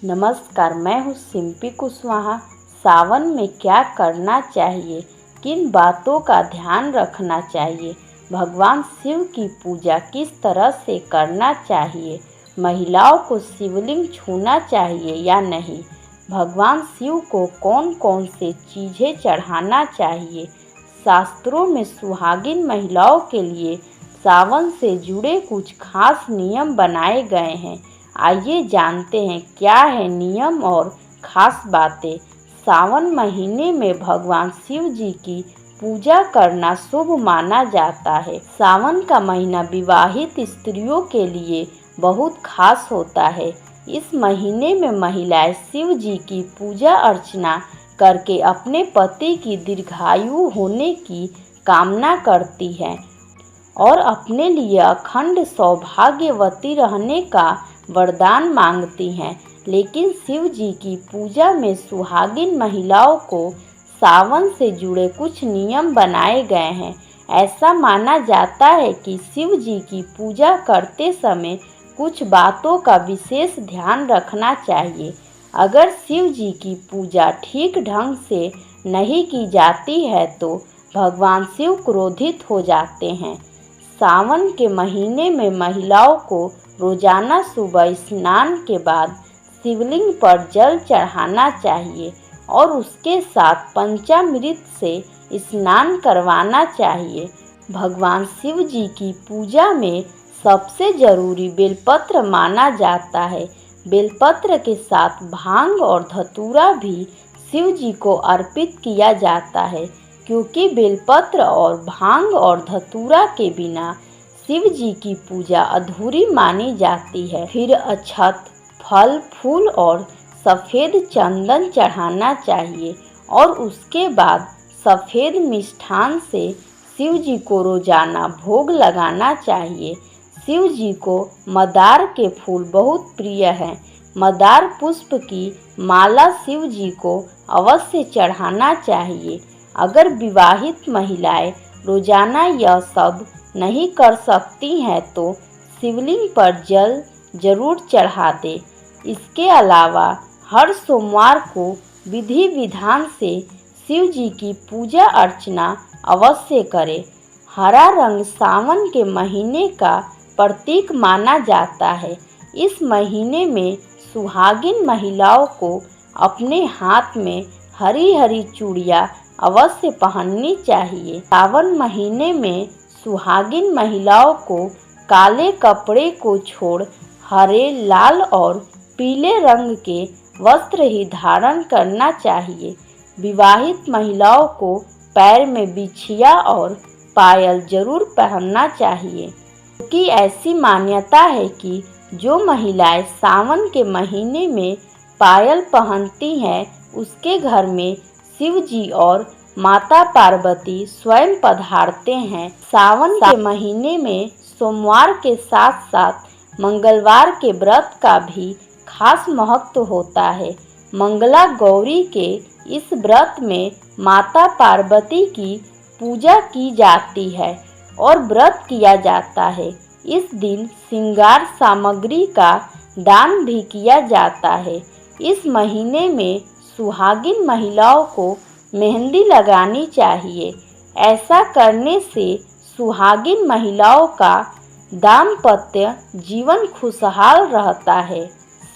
नमस्कार, मैं हूँ सिम्पी कुशवाहा। सावन में क्या करना चाहिए, किन बातों का ध्यान रखना चाहिए, भगवान शिव की पूजा किस तरह से करना चाहिए, महिलाओं को शिवलिंग छूना चाहिए या नहीं, भगवान शिव को कौन कौन से चीज़ें चढ़ाना चाहिए, शास्त्रों में सुहागिन महिलाओं के लिए सावन से जुड़े कुछ खास नियम बनाए गए हैं। आइए जानते हैं क्या है नियम और खास बातें। सावन महीने में भगवान शिव जी की पूजा करना शुभ माना जाता है। सावन का महीना विवाहित स्त्रियों के लिए बहुत खास होता है। इस महीने में महिलाएं शिव जी की पूजा अर्चना करके अपने पति की दीर्घायु होने की कामना करती हैं और अपने लिए अखंड सौभाग्यवती रहने का वरदान मांगती हैं। लेकिन शिव जी की पूजा में सुहागिन महिलाओं को सावन से जुड़े कुछ नियम बनाए गए हैं। ऐसा माना जाता है कि शिव जी की पूजा करते समय कुछ बातों का विशेष ध्यान रखना चाहिए। अगर शिव जी की पूजा ठीक ढंग से नहीं की जाती है तो भगवान शिव क्रोधित हो जाते हैं। सावन के महीने में महिलाओं को रोजाना सुबह स्नान के बाद शिवलिंग पर जल चढ़ाना चाहिए और उसके साथ पंचामृत से स्नान करवाना चाहिए। भगवान शिव जी की पूजा में सबसे जरूरी बेलपत्र माना जाता है। बेलपत्र के साथ भांग और धतूरा भी शिव जी को अर्पित किया जाता है, क्योंकि बेलपत्र और भांग और धतूरा के बिना शिव जी की पूजा अधूरी मानी जाती है। फिर अक्षत, फल, फूल और सफ़ेद चंदन चढ़ाना चाहिए और उसके बाद सफ़ेद मिष्ठान से शिव जी को रोजाना भोग लगाना चाहिए। शिव जी को मदार के फूल बहुत प्रिय हैं। मदार पुष्प की माला शिव जी को अवश्य चढ़ाना चाहिए। अगर विवाहित महिलाएं रोजाना यह सब नहीं कर सकती हैं तो शिवलिंग पर जल जरूर चढ़ा दे। इसके अलावा हर सोमवार को विधि विधान से शिव जी की पूजा अर्चना अवश्य करें। हरा रंग सावन के महीने का प्रतीक माना जाता है। इस महीने में सुहागिन महिलाओं को अपने हाथ में हरी हरी चूड़ियाँ अवश्य पहननी चाहिए। सावन महीने में सुहागिन महिलाओं को काले कपड़े को छोड़ हरे, लाल और पीले रंग के वस्त्र ही धारण करना चाहिए। विवाहित महिलाओं को पैर में बिछिया और पायल जरूर पहनना चाहिए, क्योंकि ऐसी मान्यता है कि जो महिलाएं सावन के महीने में पायल पहनती हैं उसके घर में शिव जी और माता पार्वती स्वयं पधारते हैं। सावन के महीने में सोमवार के साथ साथ मंगलवार के व्रत का भी खास महत्व होता है। मंगला गौरी के इस व्रत में माता पार्वती की पूजा की जाती है और व्रत किया जाता है। इस दिन श्रृंगार सामग्री का दान भी किया जाता है। इस महीने में सुहागिन महिलाओं को मेहंदी लगानी चाहिए। ऐसा करने से सुहागिन महिलाओं का दाम्पत्य जीवन खुशहाल रहता है।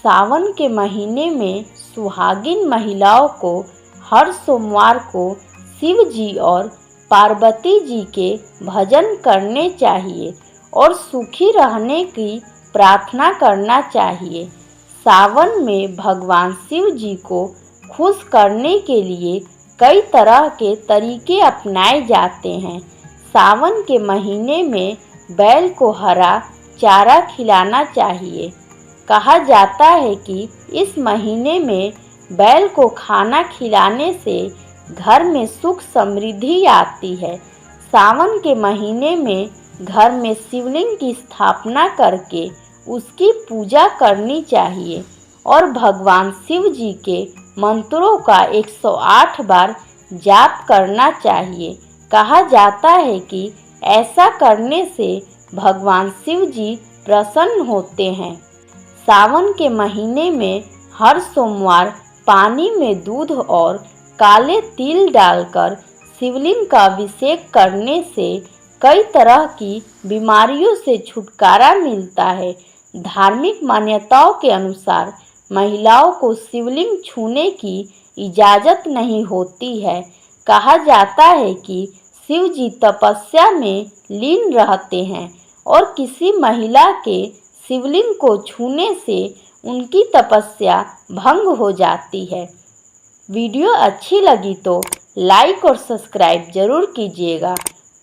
सावन के महीने में सुहागिन महिलाओं को हर सोमवार को शिव जी और पार्वती जी के भजन करने चाहिए और सुखी रहने की प्रार्थना करना चाहिए। सावन में भगवान शिव जी को खुश करने के लिए कई तरह के तरीके अपनाए जाते हैं। सावन के महीने में बैल को हरा चारा खिलाना चाहिए। कहा जाता है कि इस महीने में बैल को खाना खिलाने से घर में सुख समृद्धि आती है। सावन के महीने में घर में शिवलिंग की स्थापना करके उसकी पूजा करनी चाहिए और भगवान शिव जी के मंत्रों का 108 बार जाप करना चाहिए। कहा जाता है कि ऐसा करने से भगवान शिव जी प्रसन्न होते हैं। सावन के महीने में हर सोमवार पानी में दूध और काले तिल डालकर शिवलिंग का अभिषेक करने से कई तरह की बीमारियों से छुटकारा मिलता है। धार्मिक मान्यताओं के अनुसार महिलाओं को शिवलिंग छूने की इजाज़त नहीं होती है। कहा जाता है कि शिव जी तपस्या में लीन रहते हैं और किसी महिला के शिवलिंग को छूने से उनकी तपस्या भंग हो जाती है। वीडियो अच्छी लगी तो लाइक और सब्सक्राइब ज़रूर कीजिएगा।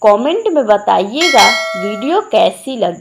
कमेंट में बताइएगा वीडियो कैसी लगी।